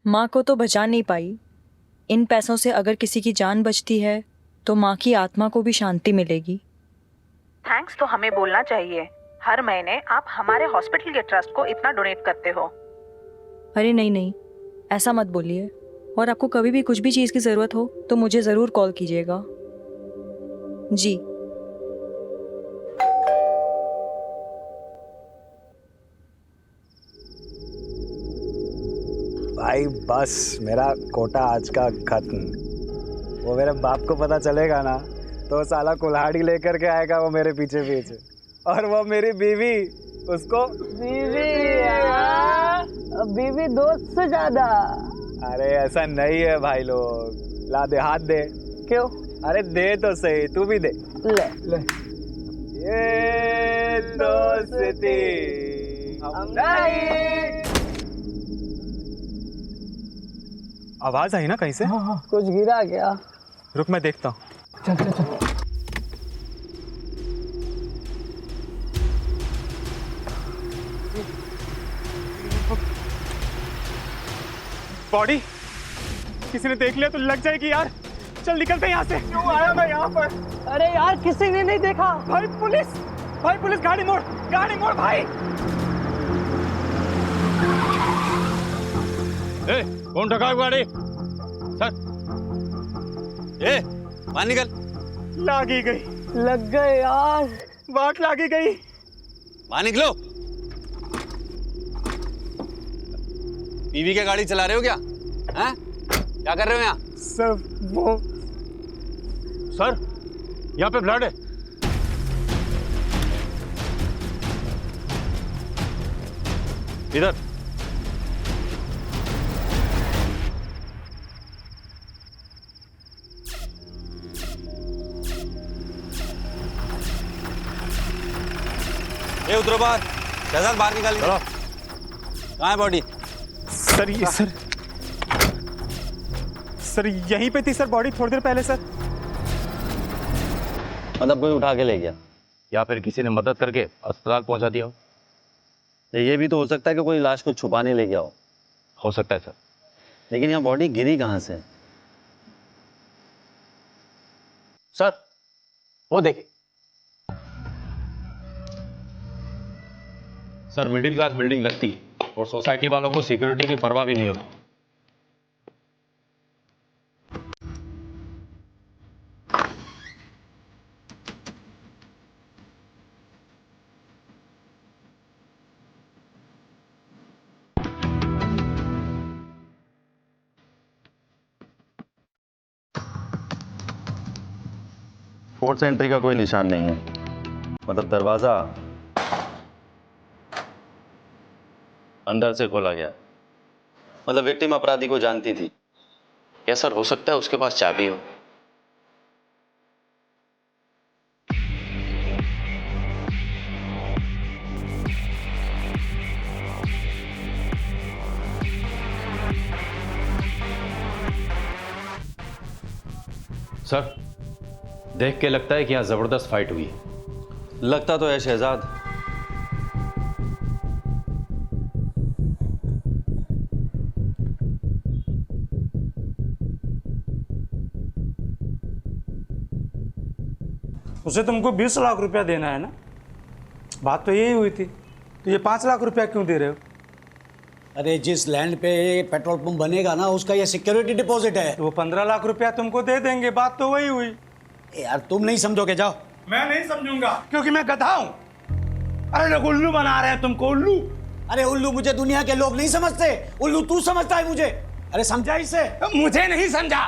माँ को तो बचा नहीं पाई, इन पैसों से अगर किसी की जान बचती है तो माँ की आत्मा को भी शांति मिलेगी। थैंक्स तो हमें बोलना चाहिए। हर महीने आप हमारे हॉस्पिटल के ट्रस्ट को इतना डोनेट करते हो। अरे नहीं नहीं, ऐसा मत बोलिए। और आपको कभी भी कुछ भी चीज़ की ज़रूरत हो तो मुझे ज़रूर कॉल कीजिएगा। जी। भाई बस मेरा कोटा आज का खत्म। वो मेरे बाप को पता चलेगा ना तो साला कुल्हाड़ी लेकर के आएगा वो मेरे पीछे पीछे। और वो मेरी बीवी, उसको बीवी दोस्त से ज्यादा। अरे ऐसा नहीं है भाई लोग, ला दे, हाथ दे। क्यों? अरे दे तो सही, तू भी दे। ले ले। ये दोस्ती हम नहीं। आवाज आई ना कहीं से? हाँ, कुछ गिरा क्या? रुक मैं देखता हूँ। चल चल चल। बॉडी किसी ने देख लिया तो लग जाएगी यार। चल निकलते हैं यहाँ से। क्यों आया मैं यहाँ पर? अरे यार किसी ने नहीं देखा। भाई पुलिस गाड़ी मोड़ भाई। ए, कौन ठगा गाड़ी? सर, ए, बाहर निकल। लागी गई। लग गए यार। बात लागी गई। बाहर निकलो। बीवी की गाड़ी चला रहे हो क्या? हैं? क्या कर रहे हो यहाँ? सर वो सर, यहाँ पे ब्लड है। इधर। ये उतरो बाहर। शहजाद बाहर निकालिए। चलो। कहाँ है बॉडी? सर ये सर यहीं पे थी सर बॉडी थोड़ी देर पहले सर। मतलब कोई उठा के ले गया या फिर किसी ने मदद करके अस्पताल पहुंचा दिया हो? ये भी तो हो सकता है कि कोई लाश को छुपाने ले गया हो सकता है सर। लेकिन यहाँ बॉडी गिरी कहाँ से? सर वो देखिए। सर मिडिल क्लास बिल्डिंग लगती है और सोसाइटी वालों को सिक्योरिटी की परवाह भी नहीं होती। फोर्स एंट्री का कोई निशान नहीं है। मतलब दरवाजा अंदर से खोला गया। मतलब विक्टिम अपराधी को जानती थी। क्या सर हो सकता है उसके पास चाबी हो? सर देख के लगता है कि यहाँ जबरदस्त फाइट हुई है। लगता तो है शहजाद। उसे तुमको 20 लाख रुपया देना है ना? बात तो यही हुई थी। तो ये 5 लाख रुपया क्यों दे रहे हो? अरे जिस लैंड पे पेट्रोल पंप बनेगा ना उसका ये सिक्योरिटी डिपॉजिट है। तो वो 15 लाख रुपया तुमको दे देंगे। बात तो वही हुई। यार तुम नहीं समझोगे, जाओ। मैं नहीं समझूंगा क्योंकि मैं गधा हूं। अरे लोग उल्लू बना रहे हैं तुमको, उल्लू। अरे उल्लू मुझे दुनिया के लोग नहीं समझते, उल्लू तू समझता है मुझे। अरे समझा इसे? मुझे नहीं समझा।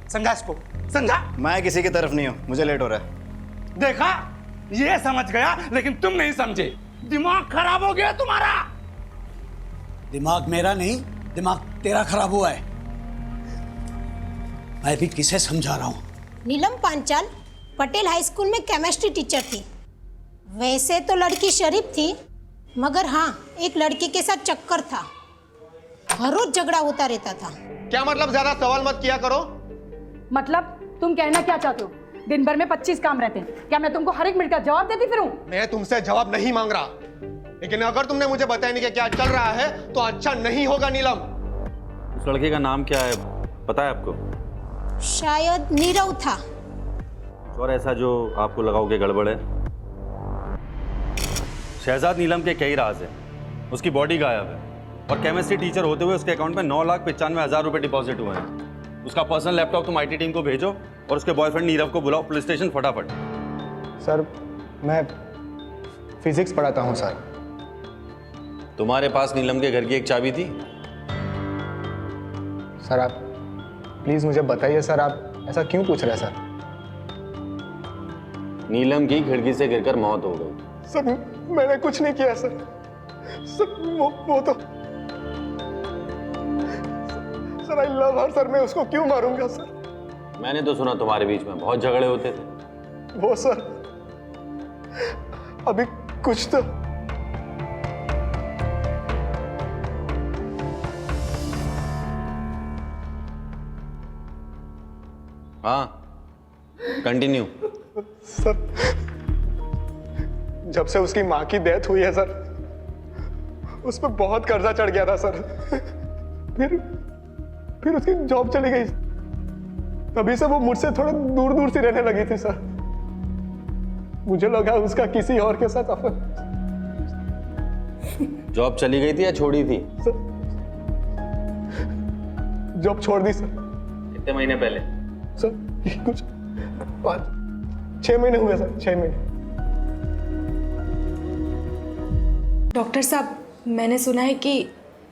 समझा इसको, समझा। मैं किसी की तरफ नहीं हूँ, मुझे लेट हो रहा है। देखा, ये समझ गया लेकिन तुम नहीं समझे। दिमाग खराब हो गया तुम्हारा। दिमाग मेरा नहीं, दिमाग तेरा खराब हुआ है। मैं भी किसे समझा रहा हूँ। नीलम पांचाल पटेल हाई स्कूल में केमिस्ट्री टीचर थी। वैसे तो लड़की शरीफ थी, मगर हाँ एक लड़के के साथ चक्कर था। हर रोज झगड़ा होता रहता था। क्या मतलब? ज्यादा सवाल मत किया करो। मतलब तुम कहना क्या चाहते हो? दिन भर में 25 काम रहते हैं, क्या मैं तुमको हर एक मिनट का जवाब देती फिरूं? मैं तुमसे जवाब नहीं मांग रहा, लेकिन अगर तुमने मुझे बताया नहीं कि क्या चल रहा है तो अच्छा नहीं होगा नीलम। उस लड़के का नाम क्या है पता है आपको? शायद नीरव था। और ऐसा जो आपको लगाओ कि गड़बड़ है? शहजाद नीलम के कई राज हैं। उसकी बॉडी गायब है और केमिस्ट्री टीचर होते हुए उसके अकाउंट में 9,95,000 रुपए डिपॉजिट हुए हैं। उसका पर्सनल लैपटॉप तुम IT टीम को भेजो और उसके बॉयफ्रेंड नीरव को बुलाओ पुलिस स्टेशन फटाफट। सर मैं फिजिक्स पढ़ाता हूँ सर। तुम्हारे पास नीलम के घर की एक चाबी थी? सर आप प्लीज़ मुझे बताइए सर, आप ऐसा क्यों पूछ रहे हैं सर? नीलम की खिड़की से गिरकर मौत हो गई। सर मैंने कुछ नहीं किया सर। सर वो तो sir I love her sir, मैं उसको क्यों मारूंगा सर? मैंने तो सुना तुम्हारे बीच में बहुत झगड़े होते थे। वो सर अभी कुछ तो हाँ कंटिन्यू। सर जब से उसकी माँ की डेथ हुई है सर, उस पर बहुत कर्जा चढ़ गया था सर। फिर उसकी जॉब चली गई। तभी से वो मुझसे थोड़ा दूर दूर से रहने लगी थी सर। मुझे लगा उसका किसी और के साथ अफेयर। जॉब चली गई थी या छोड़ी थी? सर जॉब छोड़ दी सर। कितने महीने पहले? सर कुछ 5-6 महीने हुए सर, 6 महीने। डॉक्टर साहब मैंने सुना है कि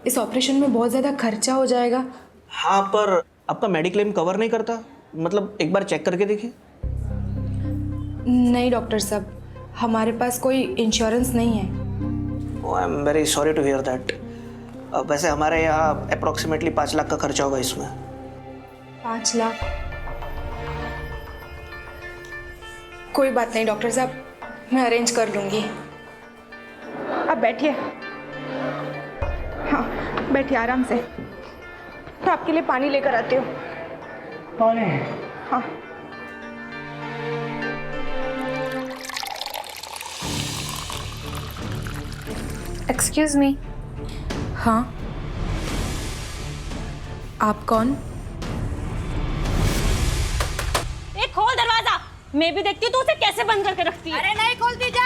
इस ऑपरेशन में बहुत ज़्यादा खर्चा हो जाएगा। हाँ पर आपका मेडिक्लेम कवर नहीं करता, मतलब एक बार चेक करके देखिए। नहीं डॉक्टर साहब, हमारे पास कोई इंश्योरेंस नहीं है। I am very sorry to hear that. वैसे हमारे यहाँ अप्रोक्सीमेटली 5 लाख का खर्चा होगा इसमें। 5 लाख? कोई बात नहीं डॉक्टर साहब, मैं अरेंज कर लूँगी। अब बैठिए। हाँ बैठिए आराम से। तो आपके लिए पानी लेकर आती हूँ। पानी? हाँ। Excuse me. हाँ आप कौन? खोल दरवाजा। मैं भी देखती हूँ तू उसे कैसे बंद करके रखती है। अरे नहीं खोलती जा।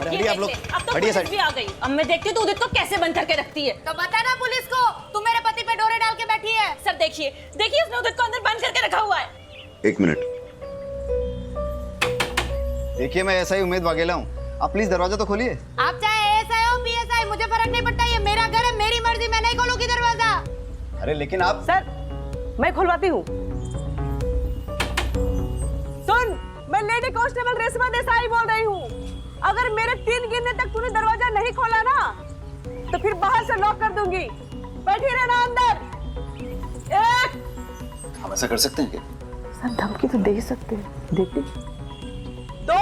अरे आप लोग अब तो पुलिस भी आ गई। अब मैं देखती हूँ तू उदित को कैसे बंद करके रखती है। तो बता ना पुलिस को, तू मेरे पति पे डोरे डाल के बैठी है। सर देखिए देखिए उसने उदित को अंदर बंद करके रखा हुआ है। 1 मिनट देखिए, मैं ऐसा ही उम्मीद वाघेला हूँ। आप प्लीज दरवाजा तो खोलिए। आप चाहे एसआई हो पीएसआई, मुझे फर्क नहीं पड़ता। ये मेरा घर है, मेरी मर्जी, मैं नहीं खोलूंगी दरवाजा। अरे लेकिन आप। सर मैं खुलवाती हूँ। सुन, मैं लेडी कांस्टेबल रेशमा देसाई बोल रही हूँ। अगर मेरे 3 गिनने तक तूने दरवाजा नहीं खोला ना तो फिर बाहर से लॉक कर दूंगी। बैठी रहना अंदर। 1 हम ऐसा कर सकते हैं क्या? सर धमकी तो दे ही सकते हैं, देखते। 2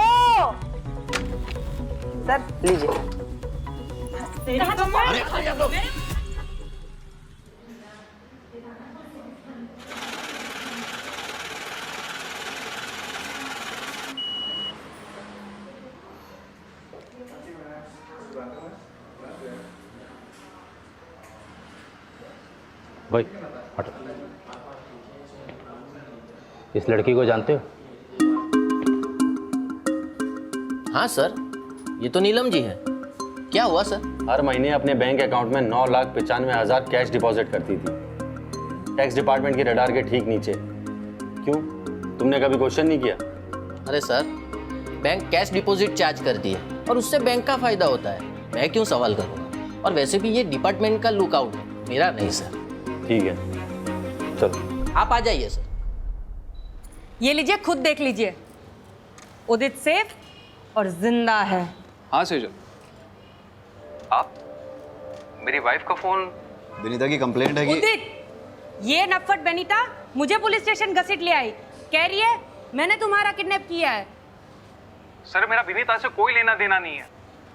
सर लीजिए। भाई हटो। इस लड़की को जानते हो? हाँ सर, ये तो नीलम जी है। क्या हुआ सर? हर महीने अपने बैंक अकाउंट में 9,95,000 कैश डिपॉजिट करती थी, टैक्स डिपार्टमेंट के रडार के ठीक नीचे। क्यों, तुमने कभी क्वेश्चन नहीं किया? अरे sir, bank cash deposit charge करती है और उससे बैंक का फायदा होता है, मैं क्यों सवाल करूँगा? और वैसे भी ये डिपार्टमेंट का लुकआउट है, मेरा नहीं सर। ठीक है चलो आप आ जाइए सर। ये लीजिए, खुद देख लीजिए। उदित सेफ और जिंदा है। हाँ सेजल, आप मेरी वाइफ का फोन। विनीता की कंप्लेंट है कि उदित, ये नफट बेनीता मुझे पुलिस स्टेशन घसीट ले आई। कह रही है मैंने तुम्हारा किडनैप किया है। सर मेरा विनीता से कोई लेना देना नहीं है।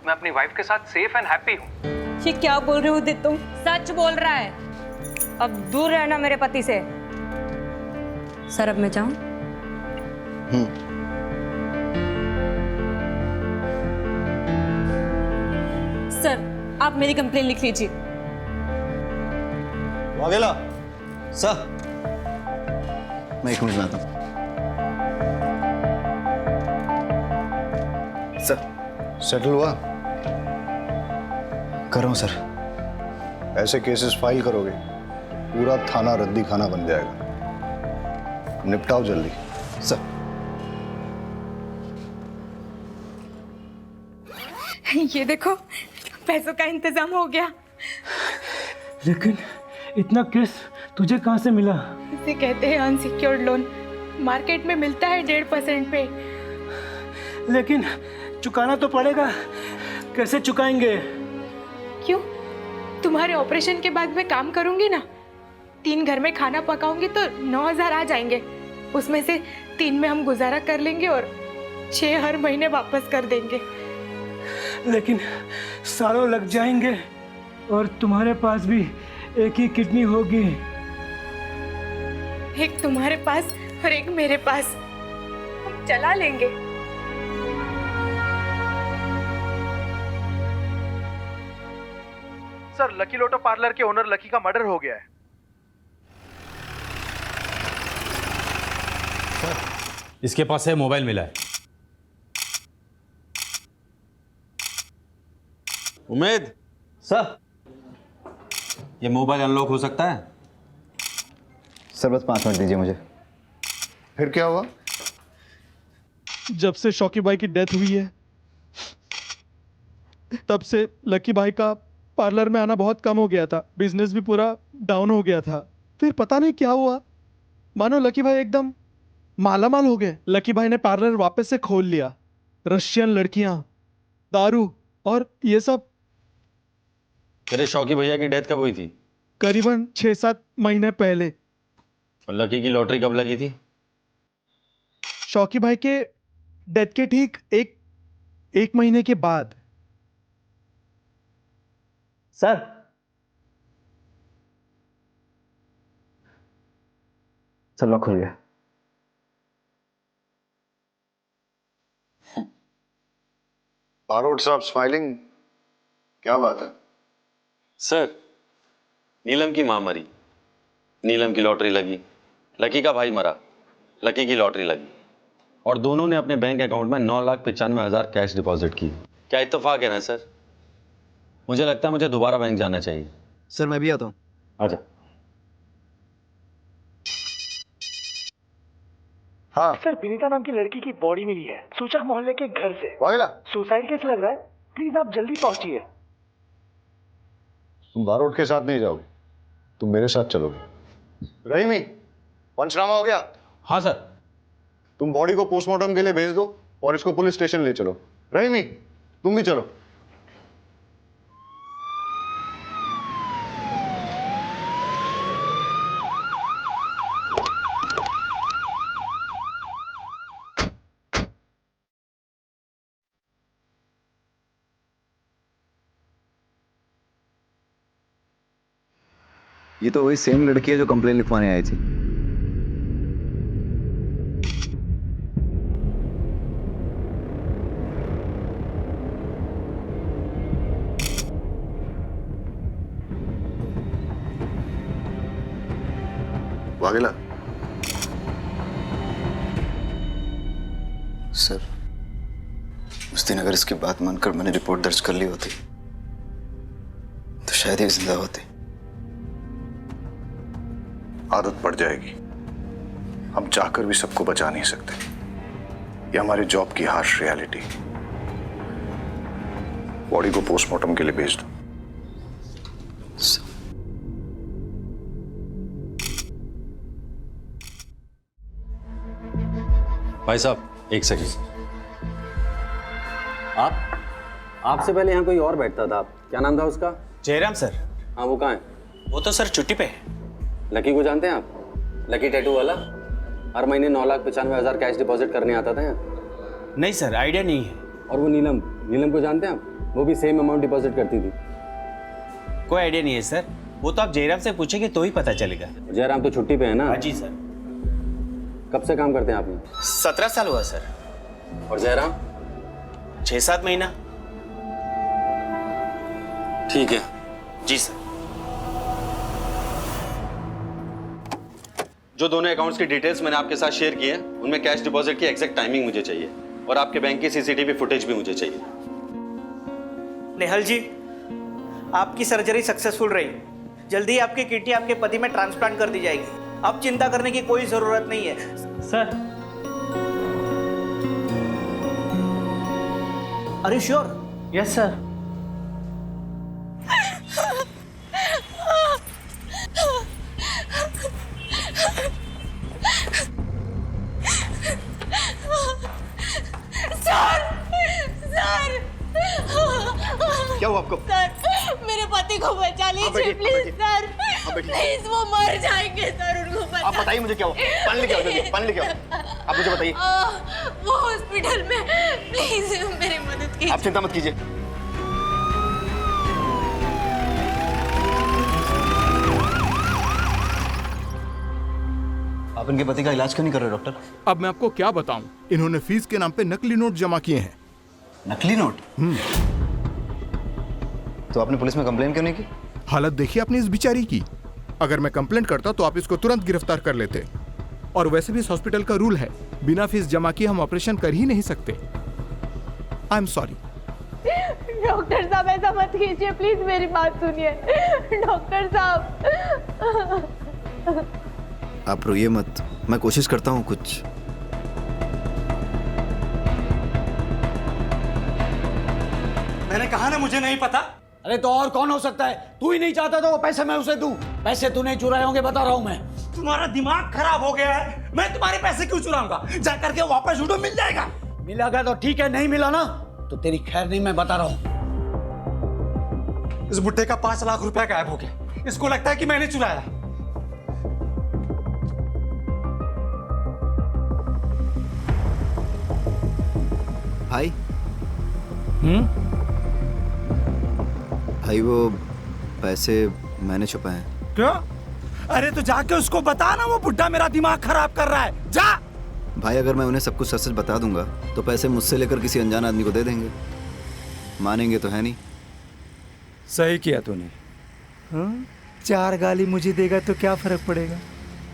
मैं अपनी वाइफ के साथ सेफ एंड हैप्पी हूँ। ये क्या बोल रहे हो उदित तुम? सच बोल रहा है। अब दूर रहना मेरे पति से। सर अब मैं जाऊं? सर आप मेरी कंप्लेन लिख लीजिए। वाघेला सर मैं 1 मिनट में आता हूँ। सर सेटल हुआ? कर रहा हूँ सर। ऐसे केसेस फाइल करोगे पूरा थाना रद्दी खाना बन जाएगा। निपटाओ जल्दी। सर ये देखो, पैसों का इंतजाम हो गया। लेकिन इतना केस तुझे कहाँ से मिला? इसे कहते हैं अनसिक्योर्ड लोन। मार्केट में मिलता है 1.5% पे। लेकिन चुकाना तो पड़ेगा, कैसे चुकाएंगे? क्यों? तुम्हारे ऑपरेशन के बाद मैं काम करूंगी ना, 3 घर में खाना पकाऊंगी तो 9,000 आ जाएंगे। उसमें से 3 में हम गुजारा कर लेंगे और 6 हर महीने वापस कर देंगे। लेकिन सालों लग जाएंगे और तुम्हारे पास भी एक ही किडनी होगी। एक तुम्हारे पास और एक मेरे पास, हम चला लेंगे। सर लकी लोटो पार्लर के ओनर लकी का मर्डर हो गया है। इसके पास से मोबाइल मिला है। उमेद सर ये मोबाइल अनलॉक हो सकता है? सर बस 5 मिनट दीजिए मुझे। फिर क्या हुआ? जब से शौकी भाई की डेथ हुई है तब से लकी भाई का पार्लर में आना बहुत कम हो गया था। बिजनेस भी पूरा डाउन हो गया था। फिर पता नहीं क्या हुआ, मानो लकी भाई एकदम मालामाल हो गए। लकी भाई ने पार्लर वापस से खोल लिया। रशियन लड़कियां, दारू और ये सब। तेरे शौकी भैया की डेथ कब हुई थी? करीबन 6-7 महीने पहले। और लकी की लॉटरी कब लगी थी? शौकी भाई के डेथ के ठीक एक महीने के बाद। सर सर लॉक खुल गया। बारोट साहब स्माइलिंग, क्या बात है? सर नीलम की मां मरी, नीलम की लॉटरी लगी, लकी का भाई मरा, लकी की लॉटरी लगी और दोनों ने अपने बैंक अकाउंट में 9,95,000 कैश डिपॉजिट की। क्या इत्तेफाक है ना सर? मुझे लगता है मुझे दोबारा बैंक जाना चाहिए। सर मैं भी आता हूँ। आजा। हाँ सर विनीता नाम की लड़की की बॉडी मिली है सूचक मोहल्ले के घर से। वागेला सुसाइड केस लग रहा है, प्लीज आप जल्दी पहुंचिए। तुम बारोट के साथ नहीं जाओगे, तुम मेरे साथ चलोगे। रहीमी पंचनामा हो गया? हाँ सर। तुम बॉडी को पोस्टमार्टम के लिए भेज दो और इसको पुलिस स्टेशन ले चलो। रहीमी तुम भी चलो। ये तो वही सेम लड़की है जो कंप्लेन लिखवाने आई थी। वागेला सर उस दिन अगर इसकी बात मानकर मैंने रिपोर्ट दर्ज कर ली होती तो शायद ये जिंदा होती। आदत पड़ जाएगी। हम चाहकर भी सबको बचा नहीं सकते। ये हमारे जॉब की हार्श रियलिटी। बॉडी को पोस्टमार्टम के लिए भेज दो। भाई साहब एक सेकंड। आपसे पहले यहाँ कोई और बैठता था, क्या नाम था उसका? जयराम सर। हाँ वो कहाँ है? वो तो सर छुट्टी पे है। लकी को जानते हैं आप? लकी टैटू वाला, हर महीने 9,95,000 कैश डिपॉजिट करने आता था यहाँ। नहीं सर, आइडिया नहीं है। और वो नीलम को जानते हैं आप? वो भी सेम अमाउंट डिपॉजिट करती थी। कोई आइडिया नहीं है सर, वो तो आप जयराम से पूछेंगे तो ही पता चलेगा। जयराम तो छुट्टी पे है ना? हाँ जी सर। कब से काम करते हैं आप यहाँ? 17 साल हुआ सर। और जयराम? 6-7 महीना। ठीक है जी सर। जो दोनों अकाउंट्स की डिटेल्स मैंने आपके साथ शेयर की है उनमें कैश डिपॉजिट की एग्जैक्ट टाइमिंग मुझे चाहिए और आपके बैंक की सीसीटीवी फुटेज भी मुझे चाहिए। नेहल जी, आपकी सर्जरी सक्सेसफुल रही। जल्दी ही आपकी किडनी आपके पति में ट्रांसप्लांट कर दी जाएगी। अब चिंता करने की कोई जरूरत नहीं है। Sir, are you sure? Yes sir. क्या हुआ आपको? सर, मेरे पति को बचा लीजिए प्लीज सर। प्लीज, वो मर जाएंगे सर, उनको बचा। आप बताइए मुझे क्या हुआ? पानी लेके आओ जल्दी, पानी लेके आओ। आप मुझे बताइए। वो हॉस्पिटल में, प्लीज मेरी मदद कीजिए। आप चिंता मत कीजिए। आप इनके पति का इलाज क्यों नहीं कर रहे डॉक्टर? अब मैं आपको क्या बताऊं, इन्होंने फीस के नाम पे नकली नोट जमा किए हैं। नकली नोट? तो आपने पुलिस में कंप्लेन क्यों नहीं की? हालत देखिए अपनी इस बिचारी की। अगर मैं कंप्लेंट करता तो आप इसको तुरंत गिरफ्तार कर लेते। और वैसे भी इस हॉस्पिटल का रूल है, बिना फीस जमा किए हम ऑपरेशन कर ही नहीं सकते। I am sorry. डॉक्टर साहब, ऐसा मत कीजिए प्लीज, मेरी बात सुनिए। डॉक्टर साहब, आप रोइए मत, मैं कोशिश करता हूँ कुछ। मैंने कहा ना मुझे नहीं पता। अरे तो और कौन हो सकता है? तू ही नहीं चाहता तो वो पैसे मैं उसे दूं। पैसे तूने चुराए होंगे, बता रहा हूं मैं। तुम्हारा दिमाग खराब हो गया है। मैं तुम्हारे पैसे क्यों चुराऊंगा? जा करके वापस उठो, मिल जाएगा। मिला तो ठीक है, नहीं मिला ना तो तेरी खैर नहीं, मैं बता रहा हूं। इस बुड्ढे का 5 लाख रुपया गायब हो गया। इसको लगता है कि मैंने चुराया। भाई भाई, वो पैसे मैंने छुपाए हैं। क्यों? अरे तो जाके उसको बता ना, वो बुड्ढा मेरा दिमाग खराब कर रहा है। जा। भाई, अगर मैं उन्हें सब कुछ सच सच बता दूंगा तो पैसे मुझसे लेकर किसी अनजान आदमी को दे देंगे। मानेंगे तो है नहीं। सही किया तूने। 4 गाली मुझे देगा तो क्या फर्क पड़ेगा?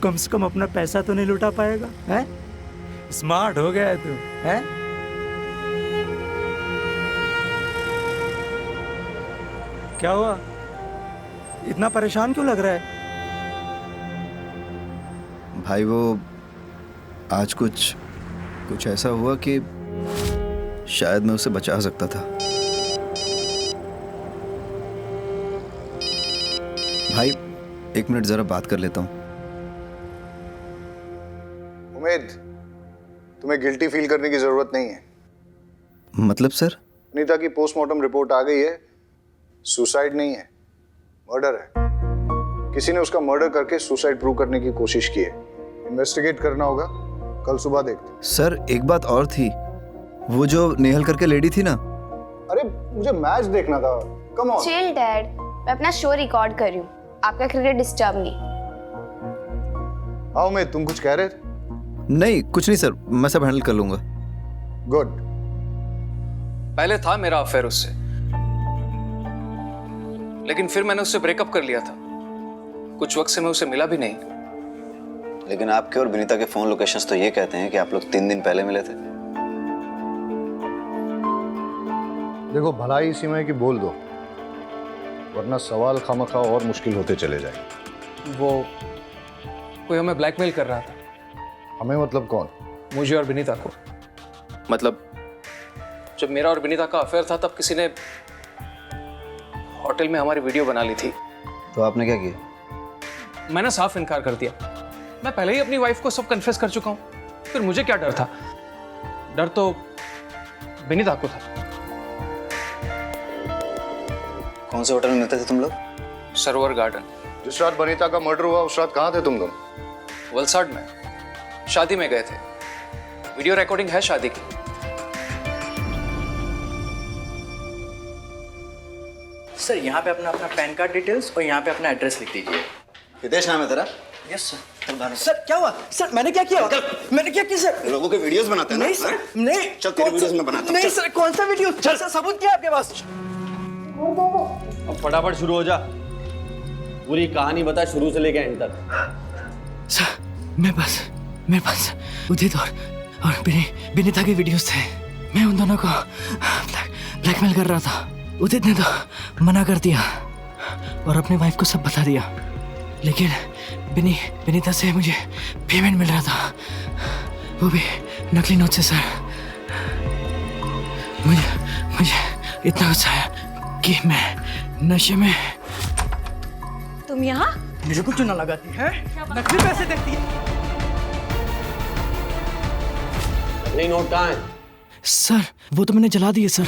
कम से कम अपना पैसा तो नहीं लुटा पाएगा। है? स्मार्ट हो गया है तू, है? क्या हुआ? इतना परेशान क्यों लग रहा है? भाई, वो आज कुछ ऐसा हुआ कि शायद मैं उसे बचा सकता था। भाई, 1 मिनट जरा बात कर लेता हूँ। उम्मीद, तुम्हें गिल्टी फील करने की जरूरत नहीं है। मतलब सर? अनीता की पोस्टमार्टम रिपोर्ट आ गई है। सुसाइड नहीं है, मर्डर है। किसी ने उसका मर्डर करके सुसाइड प्रूव करने की कोशिश की है। इन्वेस्टिगेट करना होगा, कल सुबह देखते। सर, एक बात और थी, वो जो नेहल करके लेडी थी ना। अरे मुझे मैच देखना था। Come on. चिल डैड, मैं अपना शो रिकॉर्ड कर रही हूँ, आपका क्रिकेट डिस्टर्ब नहीं। हाँ उमेद, तुम कुछ कह रहे थे? नहीं, कुछ नहीं सर, मैं सब हैंडल कर लूंगा। गुड। पहले था मेरा अफेयर उससे, लेकिन फिर मैंने उससे ब्रेकअप कर लिया था। कुछ वक्त से मैं उसे मिला भी नहीं। लेकिन आपके और विनीता के फोन लोकेशंस तो ये कहते हैं कि आप लोग 3 दिन पहले मिले थे। देखो, भलाई इसी में कि बोल दो, वरना सवाल खामखा और मुश्किल होते चले जाएंगे। वो कोई हमें ब्लैकमेल कर रहा था। हमें मतलब कौन? मुझे और विनीता को। मतलब जब मेरा और विनीता का अफेयर था तब किसी ने होटल में हमारी वीडियो बना ली थी। तो आपने क्या किया? मैंने साफ इनकार कर दिया। मैं पहले ही अपनी वाइफ को सब कन्फेस कर चुका हूं। फिर मुझे क्या डर था? डर तो विनीता को था। कौन से होटल में मिलते थे तुम लोग? सरोवर गार्डन। जिस रात वनीता का मर्डर हुआ उस रात कहाँ थे तुम लोग? वलसाड में शादी में गए थे। वीडियो रिकॉर्डिंग है शादी की। सर, यहाँ पे अपना पैन कार्ड डिटेल्स और यहाँ पे अपना एड्रेस लिख दीजिए। हितेश नाम है तेरा? Yes sir. सर क्या हुआ? सर मैंने क्या किया? मैंने क्या किया सर? लोगों के वीडियोस बनाते हैं ना? नहीं सर, नहीं। चल तेरे वीडियोस में बनाता हूं। नहीं सर, कौन सा वीडियो? चल सर, सबूत क्या है आपके पास? अब फटाफट शुरू हो जा, पूरी कहानी बता शुरू से लेकर एंड तक। मेरे पास उदित और विनीता के वीडियोस थे। मैं उन दोनों को ब्लैकमेल कर रहा था। उदित ने तो मना कर दिया और अपनी वाइफ को सब बता दिया, लेकिन विनीता से मुझे पेमेंट मिल रहा था, वो भी नकली नोट से। सर मुझे इतना गुस्सा आया कि मैं नशे में। तुम यहाँ मुझे कुछ ना लगाती है, नकली पैसे देखती है। नकली नोट कहाँ है? सर वो तो मैंने जला दिए सर।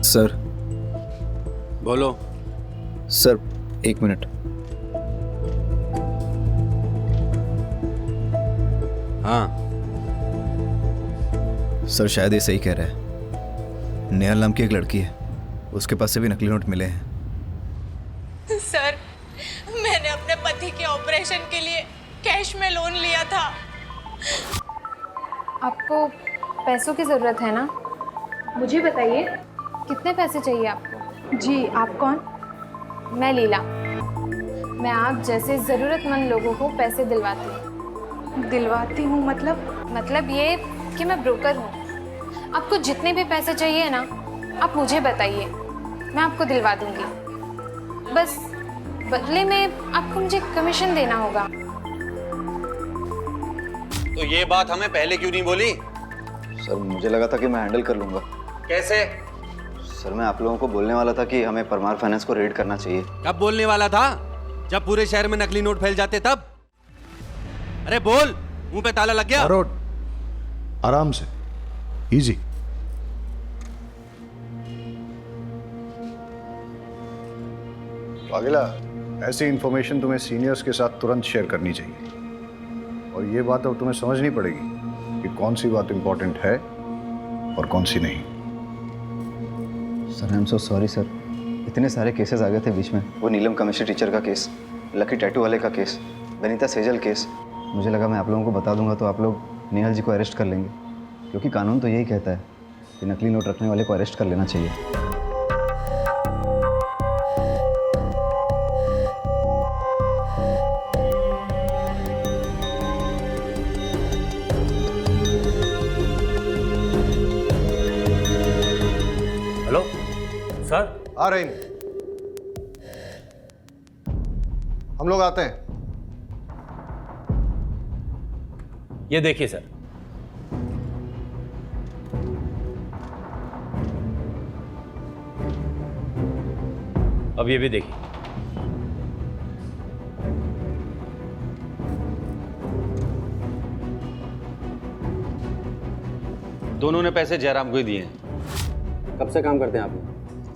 सर बोलो। Sir 1 minute. हाँ सर शायद ये सही कह रहा है। नेहा नाम की एक लड़की है, उसके पास से भी नकली नोट मिले हैं। सर मैंने अपने पति के ऑपरेशन के लिए कैश में लोन लिया था। आपको पैसों की ज़रूरत है ना? मुझे बताइए कितने पैसे चाहिए आपको? जी, आप कौन? मैं लीला। मैं आप जैसे ज़रूरतमंद लोगों को पैसे दिलवाती हूँ। दिलवाती हूँ मतलब ये कि मैं ब्रोकर हूँ। आपको जितने भी पैसे चाहिए ना, आप मुझे बताइए, मैं आपको दिलवा दूँगी। बस बदले में आपको मुझे कमीशन देना होगा। तो ये बात हमें पहले क्यों नहीं बोली? सर मुझे लगा था कि मैं हैंडल कर लूंगा। कैसे? सर मैं आप लोगों को बोलने वाला था कि हमें परमार फाइनेंस को रेड करना चाहिए। कब बोलने वाला था? जब पूरे शहर में नकली नोट फैल जाते तब। अरे बोल, मुंह पे ताला लग गया। आराम से, इजी। वागिला, ऐसी इंफॉर्मेशन तुम्हें सीनियर्स के साथ तुरंत शेयर करनी चाहिए, और ये बात अब तुम्हें समझनी पड़ेगी कि कौन सी बात इंपॉर्टेंट है और कौन सी नहीं। Sir I am so sorry sir, इतने सारे केसेस आ गए थे बीच में। वो नीलम केमिस्ट्री टीचर का केस, लकी टैटू वाले का केस, बनीता सेजल केस। मुझे लगा मैं आप लोगों को बता दूंगा तो आप लोग नेहल जी को अरेस्ट कर लेंगे, क्योंकि कानून तो यही कहता है कि नकली नोट रखने वाले को अरेस्ट कर लेना चाहिए। Hello sir. आ रहे हैं, हम लोग आते हैं। ये देखिए सर, अब ये भी देखिए। दोनों ने पैसे जयराम को ही दिए हैं। कब से काम करते हैं आप?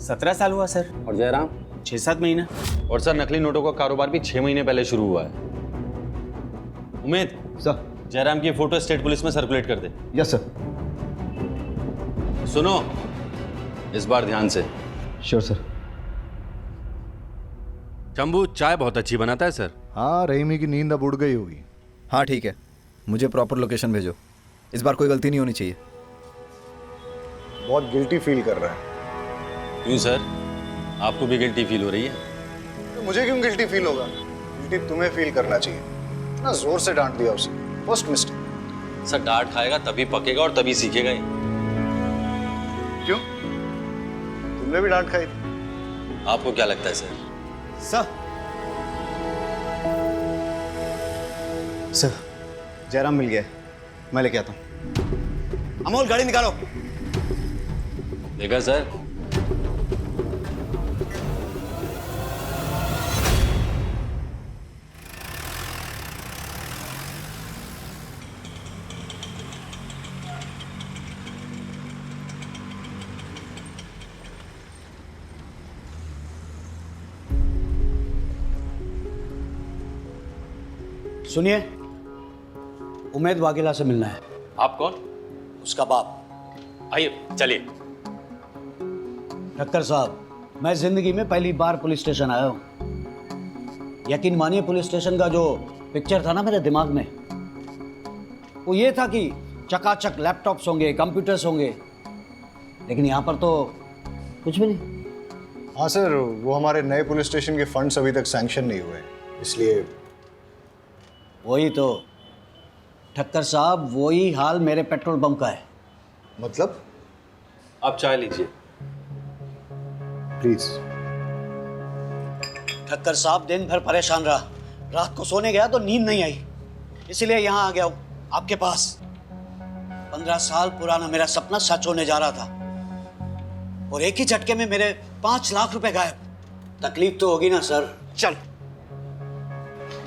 17 साल हुआ सर। और जयराम? 6-7 महीना। और सर नकली नोटों का कारोबार भी 6 महीने पहले शुरू हुआ है। उमेद सर, जयराम की फोटो स्टेट पुलिस में सर्कुलेट कर दे। Yes sir. सुनो, इस बार ध्यान से। Sure sir. शंभू चाय बहुत अच्छी बनाता है सर। हाँ, रहीमी की नींद अब उड़ गई होगी। हाँ ठीक है, मुझे प्रॉपर लोकेशन भेजो, इस बार कोई गलती नहीं होनी चाहिए। बहुत गिल्टी फील कर रहा है। क्यों सर, आपको भी गिल्टी फील हो रही है? तो मुझे क्यों गिल्टी फील होगा? गिल्टी तुम्हें फील करना चाहिए। इतना जोर से डांट दिया उसे, फर्स्ट मिस्टेक। सर डांट खाएगा तभी पकेगा और तभी सीखेगा ही। क्यों, तुमने भी डांट खाई थी? आपको क्या लगता है सर? सर जयराम मिल गया है, मैं लेके आता हूँ। अमोल गाड़ी निकालो। देखा सर, सुनिए, उमेद वाघेला से मिलना है। आप कौन? उसका बाप। आइए चलिए। ठक्कर साहब, मैं जिंदगी में पहली बार पुलिस स्टेशन आया हूँ। यकीन मानिए, पुलिस स्टेशन का जो पिक्चर था ना मेरे दिमाग में, वो ये था कि चकाचक लैपटॉप्स होंगे, कंप्यूटर्स होंगे, लेकिन यहाँ पर तो कुछ भी नहीं। हाँ सर, वो हमारे नए पुलिस स्टेशन के फंड्स अभी तक सैंक्शन नहीं हुए। इसलिए वही तो ठक्कर साहब, वही हाल मेरे पेट्रोल पंप का है। मतलब? आप चाय लीजिए प्लीज। ठक्कर साहब दिन भर परेशान रहा, रात को सोने गया तो नींद नहीं आई, इसलिए यहाँ आ गया हूँ आपके पास। 15 साल पुराना मेरा सपना सच होने जा रहा था और एक ही झटके में मेरे 5 लाख रुपए गायब। तकलीफ तो होगी ना सर। चल,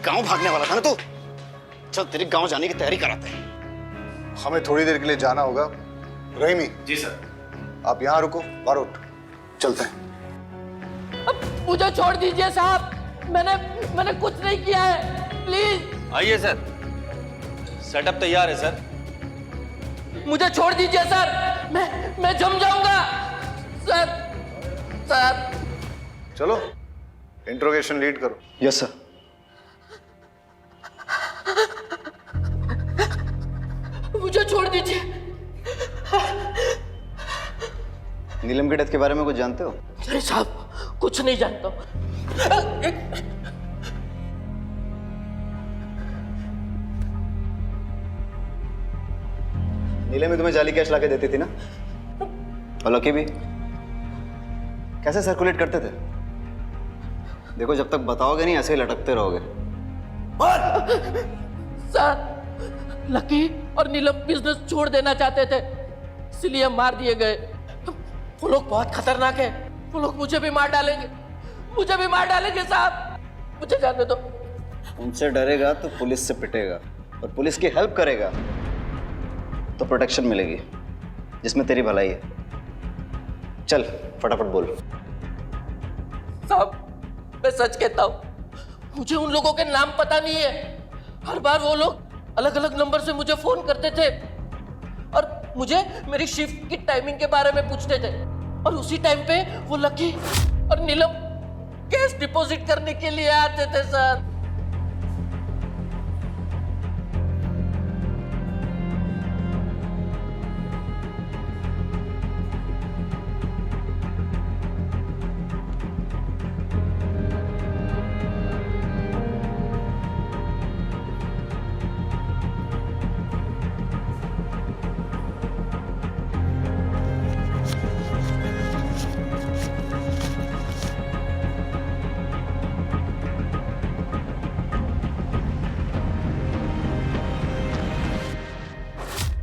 गांव भागने वाला था ना तू? चल तेरे गांव जाने की तैयारी कराते हैं। हमें थोड़ी देर के लिए जाना होगा। रहीमी। जी सर। आप यहाँ रुको, बारूद चलते हैं। मुझे छोड़ दीजिए साहब, मैंने कुछ नहीं किया है, प्लीज। आइए सर, सेटअप तैयार है सर। मुझे छोड़ दीजिए सर, मैं जम जाऊंगा सर। चलो इंट्रोगेशन लीड करो। Yes sir. मुझे छोड़ दीजिए। नीलम के डेथ के बारे में कुछ जानते हो? अरे साहब, कुछ नहीं जानता। नीलम में तुम्हें जाली कैश लाके देती थी ना? और लकी भी? कैसे सर्कुलेट करते थे? देखो, जब तक बताओगे नहीं ऐसे ही लटकते रहोगे। सर, लकी और नीलम बिजनेस छोड़ देना चाहते थे, इसलिए मार दिए गए। वो लोग बहुत खतरनाक है, वो लोग मुझे भी मार डालेंगे साहब, मुझे जाने दो। उनसे डरेगा तो पुलिस से पिटेगा, और पुलिस की हेल्प करेगा तो प्रोटेक्शन मिलेगी, जिसमें तेरी भलाई है। चल फटाफट बोल। साहब, मैं सच कहता हूँ, मुझे उन लोगों के नाम पता नहीं है। हर बार वो लोग अलग अलग नंबर से मुझे फोन करते थे और मुझे मेरी शिफ्ट की टाइमिंग के बारे में पूछते थे, और उसी टाइम पे वो लकी और नीलम कैश डिपॉजिट करने के लिए आते थे सर।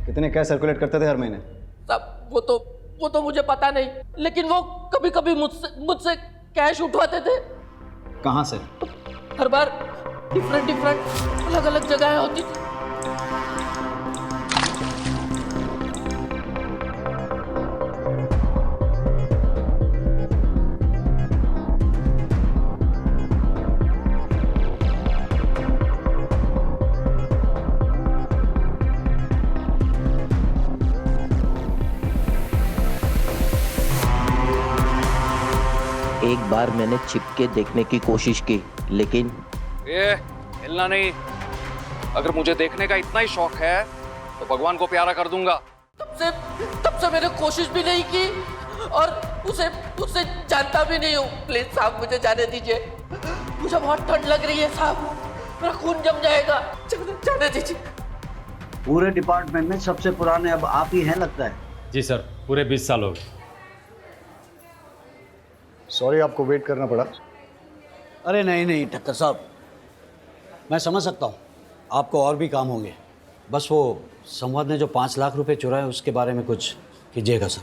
कितने कैश सर्कुलेट करते थे हर महीने? साहब, वो तो मुझे पता नहीं, लेकिन वो कभी कभी मुझसे कैश उठवाते थे। कहाँ से? हर बार डिफरेंट अलग अलग जगह होती थी। एक बार मैंने छिप के देखने की कोशिश की, लेकिन ये हिलना नहीं। अगर मुझे देखने का इतना ही शौक है तो भगवान को प्यारा कर दूंगा। तब से मैंने कोशिश भी नहीं की और उसे जानता भी नहीं हूँ। प्लीज साहब, मुझे जाने दीजिए, मुझे बहुत ठंड लग रही है साहब, मेरा खून जम जाएगा, जाने दीजिए। पूरे डिपार्टमेंट में सबसे पुराने अब आप ही हैं लगता है। जी सर, पूरे 20 साल हो गए। सॉरी आपको वेट करना पड़ा। अरे नहीं ठक्कर साहब, मैं समझ सकता हूँ आपको और भी काम होंगे। बस वो संवाद ने जो 5 लाख रुपए चुराए उसके बारे में कुछ कीजिएगा सर।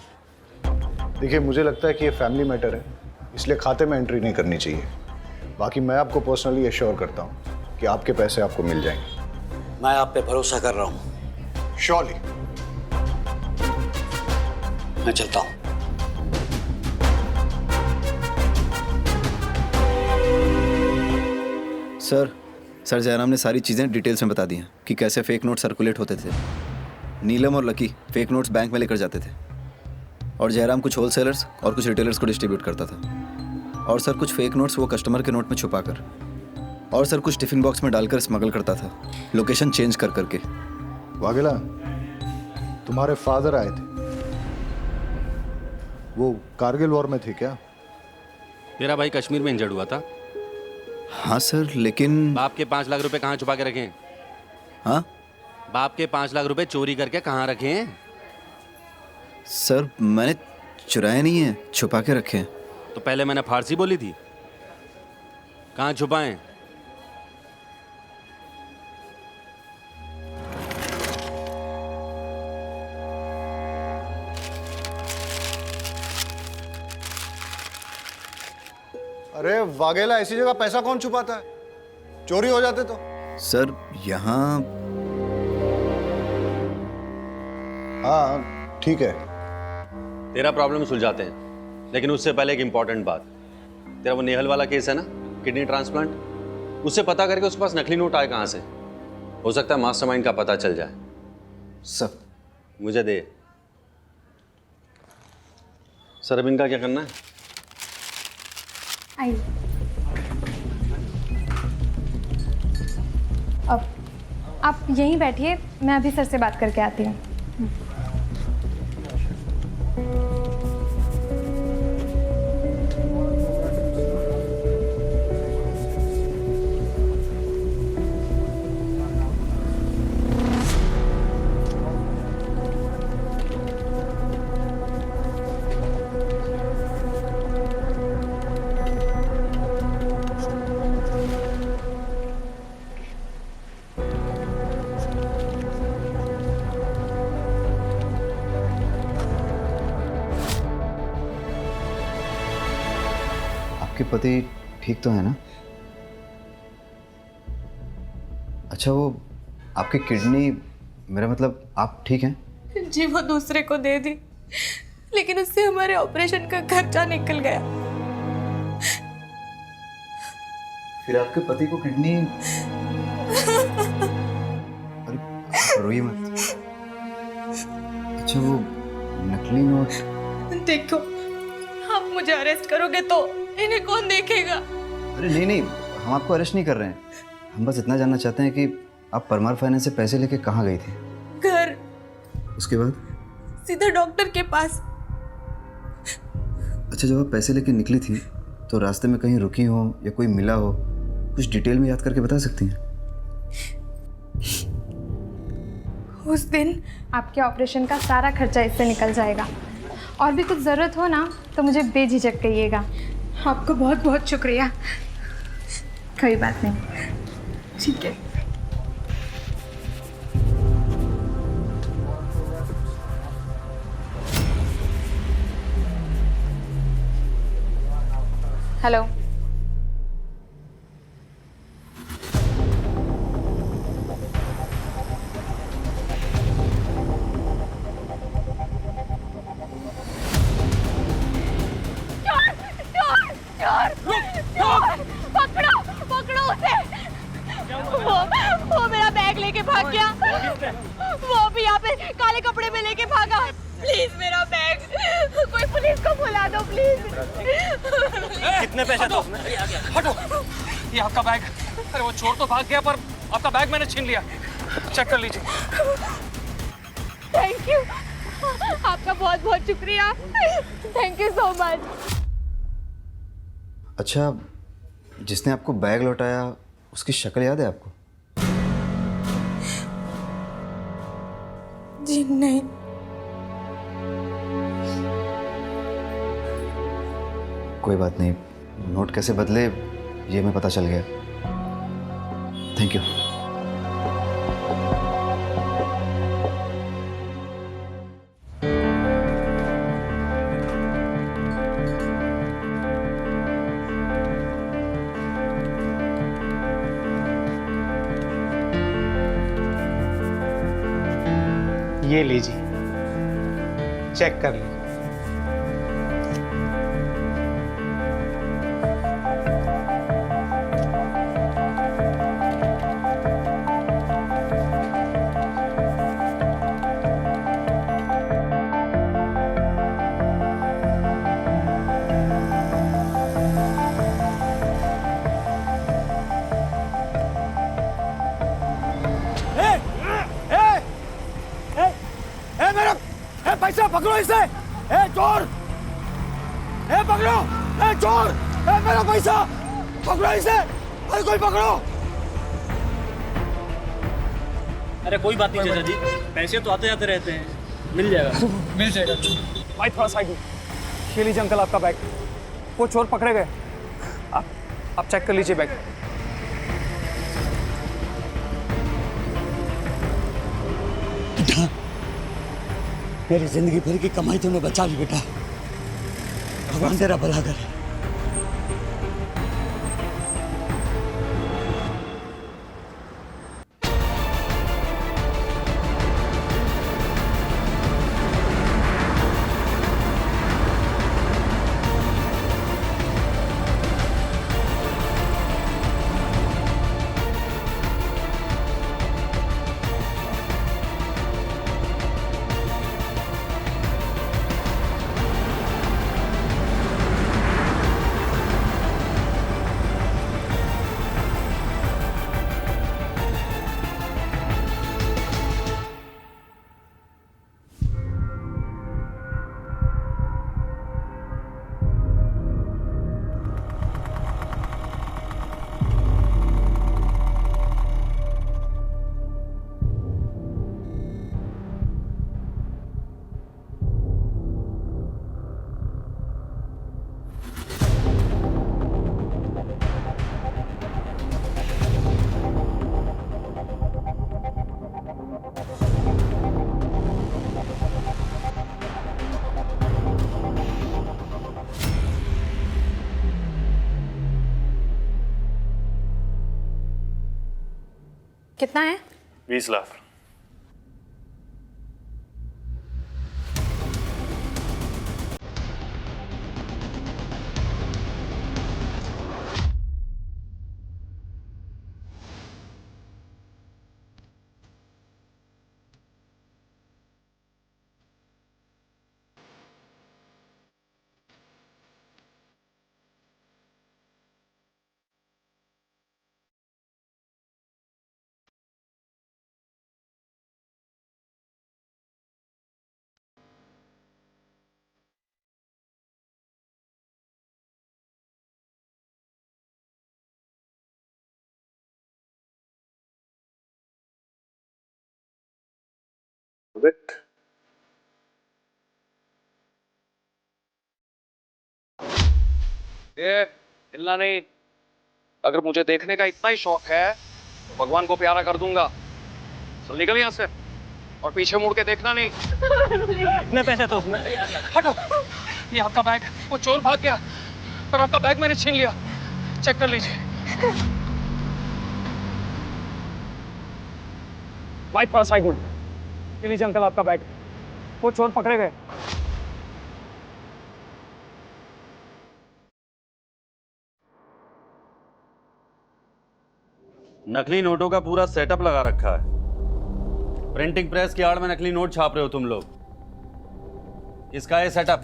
देखिए, मुझे लगता है कि ये फैमिली मैटर है, इसलिए खाते में एंट्री नहीं करनी चाहिए। बाकी मैं आपको पर्सनली एश्योर करता हूँ कि आपके पैसे आपको मिल जाएंगे। मैं आप पे भरोसा कर रहा हूँ। श्योरली। मैं चलता हूँ। सर जयराम ने सारी चीज़ें डिटेल्स में बता दी हैं कि कैसे फेक नोट सर्कुलेट होते थे। नीलम और लकी फेक नोट्स बैंक में लेकर जाते थे और जयराम कुछ होलसेलर्स और कुछ रिटेलर्स को डिस्ट्रीब्यूट करता था। और सर कुछ फेक नोट्स वो कस्टमर के नोट में छुपाकर, और सर कुछ टिफिन बॉक्स में डालकर स्मगल करता था, लोकेशन चेंज कर करके। वाघेला, तुम्हारे फादर आए थे, वो कारगिल वॉर में थे क्या? मेरा भाई कश्मीर में इंजर्ड हुआ था, हाँ सर, लेकिन बाप के 5 लाख रुपए कहाँ छुपा के रखे हैं? हाँ बाप के 5 लाख रुपए चोरी करके कहाँ रखे हैं? सर, मैंने चुराए नहीं है, छुपा के रखे हैं। तो पहले मैंने फारसी बोली थी, कहाँ छुपाएं? अरे वाघेला, ऐसी जगह पैसा कौन छुपाता है? चोरी हो जाते तो। सर यहाँ हाँ ठीक है। तेरा प्रॉब्लम सुलझाते हैं, लेकिन उससे पहले एक इंपॉर्टेंट बात। तेरा वो नेहल वाला केस है ना, किडनी ट्रांसप्लांट, उससे पता करके उसके पास नकली नोट आए कहाँ से। हो सकता है मास्टरमाइंड का पता चल जाए। सर मुझे दे। सर अब इनका क्या करना है? आइए। अब आप यहीं बैठिए, मैं अभी सर से बात करके आती हूँ। आपके पति ठीक तो है ना? अच्छा, वो आपकी किडनी, मेरा मतलब आप ठीक हैं? जी वो दूसरे को दे दी, लेकिन उससे हमारे ऑपरेशन का खर्चा निकल गया। फिर आपके पति को किडनी, अरे आप रोइए मत। अच्छा, वो नकली नोट। देखो, आप मुझे अरेस्ट करोगे तो इन्हें कौन देखेगा? अरे नहीं नहीं, हम आपको अरेस्ट नहीं कर रहे हैं। हम बस इतना जानना चाहते हैं कि आप परमार फाइनेंस से पैसे लेके कहाँ गई थी? घर। उसके बाद? सीधा डॉक्टर के पास। अच्छा, जब आप पैसे लेके निकली थी तो रास्ते में कहीं रुकी हो या कोई मिला हो, कुछ डिटेल में याद करके बता सकती हैं? उस दिन आपके ऑपरेशन का सारा खर्चा इससे निकल जाएगा। और भी कुछ ज़रूरत हो ना तो मुझे बेझिझक कहिएगा। आपको बहुत बहुत शुक्रिया। कोई बात नहीं। ठीक है। हेलो। पकड़ो पकड़ो उसे। वो मेरा बैग लेके भाग गया। वो भी यहाँ पे काले कपड़े में लेके भागा। प्लीज मेरा बैग, कोई पुलिस को बुला दो प्लीज। कितने पैसे दो? हटो, ये आपका बैग। अरे वो चोर तो भाग गया, पर आपका बैग मैंने छीन लिया। चेक कर लीजिए। थैंक यू, आपका बहुत बहुत शुक्रिया। Thank you so much. अच्छा, जिसने आपको बैग लौटाया उसकी शक्ल याद है आपको? जी नहीं। कोई बात नहीं, नोट कैसे बदले ये हमें पता चल गया। Thank you. ये लीजिए, चेक कर लीजिए। पैसा पकड़ो इसे। ए चोर, ए पकड़ो, ए चोर, ए मेरा पैसा पकड़ो इसे। अरे कोई पकड़ो। अरे कोई बात नहीं चाचा जी, पैसे तो आते जाते रहते हैं, मिल जाएगा। मिल जाएगा। भाई थोड़ा साइड में। ये लीजिए अंकल आपका बैग। वो चोर पकड़े गए। आप चेक कर लीजिए बैग। मेरी जिंदगी भर की कमाई तूने बचा ली बेटा। भगवान तेरा भला करे। कितना है? 20 लाख। ये हिलना नहीं। अगर मुझे देखने का इतना ही शौक है तो भगवान को प्यारा कर दूंगा। चल निकल यहाँ से और पीछे मुड़ के देखना नहीं। इतने पैसे तो उसमें। हटो। ये आपका बैग। वो चोर भाग गया पर आपका बैग मैंने छीन लिया। चेक कर लीजिए। वाइट पास साइड में। ये लीजिए अंकल आपका बैग। वो चोर पकड़े गए। नकली नोटों का पूरा सेटअप लगा रखा है। प्रिंटिंग प्रेस की आड़ में नकली नोट छाप रहे हो तुम लोग। किसका है सेटअप?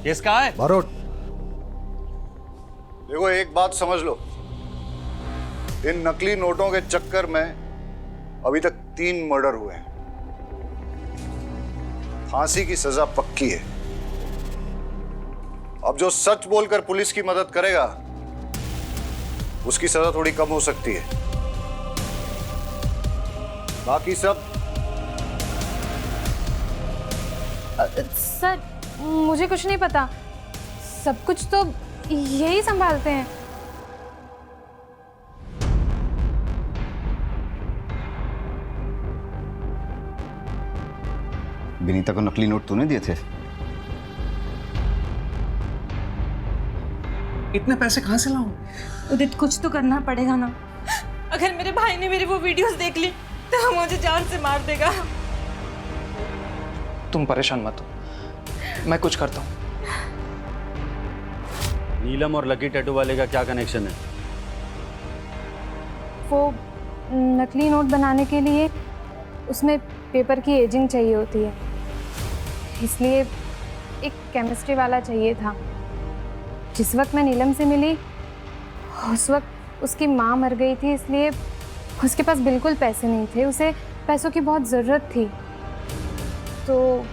किसका है? बारोट, देखो एक बात समझ लो, इन नकली नोटों के चक्कर में अभी तक 3 मर्डर हुए हैं। फांसी की सजा पक्की है। अब जो सच बोलकर पुलिस की मदद करेगा उसकी सजा थोड़ी कम हो सकती है। बाकी सब सर मुझे कुछ नहीं पता, सब कुछ तो यही संभालते हैं। विनीता को नकली नोट तूने दिए थे? इतने पैसे कहां से लाऊं? उदित कुछ तो करना पड़ेगा ना। अगर मेरे भाई ने मेरी वो वीडियोस देख ली तो वो मुझे जान से मार देगा। तुम परेशान मत हो, मैं कुछ करता हूं। नीलम और लकी टैटू वाले का क्या कनेक्शन है? वो नकली नोट बनाने के लिए उसमें पेपर की एजिंग चाहिए होती है, इसलिए एक केमिस्ट्री वाला चाहिए था। जिस वक्त मैं नीलम से मिली उस वक्त उसकी माँ मर गई थी, इसलिए उसके पास बिल्कुल पैसे नहीं थे। उसे पैसों की बहुत ज़रूरत थी, तो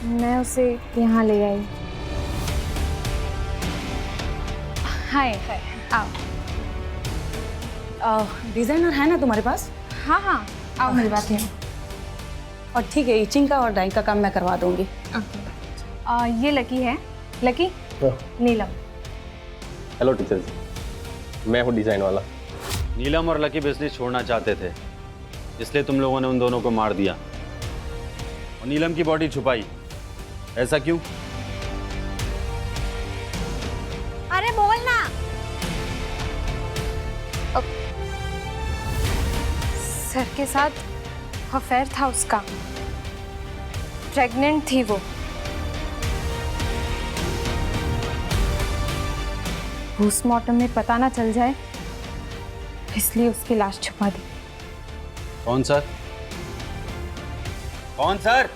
मैं उसे यहाँ ले आई। हाय। आओ। डिजाइनर है ना तुम्हारे पास? हाँ हाँ, आओ मेरी बात है। और ठीक है, इचिंग का और डाइंग का काम मैं करवा दूंगी। ये लकी है। लकी? नीलम। हेलो टीचर जी, मैं हूँ डिज़ाइन वाला। नीलम और लकी बिजनेस छोड़ना चाहते थे, इसलिए तुम लोगों ने उन दोनों को मार दिया और नीलम की बॉडी छुपाई। ऐसा क्यों? अरे बोलना। सर के साथ अफेयर था उसका। प्रेग्नेंट थी वो। पोस्टमार्टम में पता ना चल जाए, इसलिए उसकी लाश छुपा दी। कौन सर? कौन सर?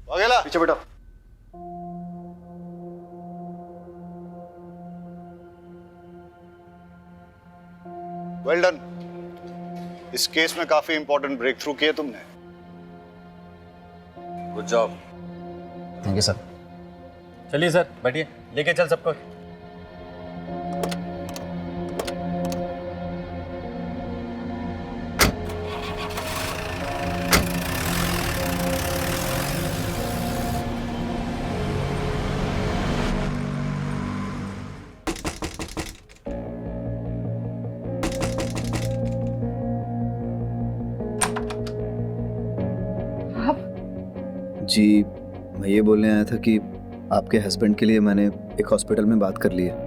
वाघेला पीछे बेटा। Well done. इस केस में काफी इंपॉर्टेंट ब्रेक थ्रू किए तुमने। Good job. Thank you sir. चलिए सर, बैठिए, लेके चल सबको। जी, मैं ये बोलने आया था कि आपके हस्बैंड के लिए मैंने एक हॉस्पिटल में बात कर ली है।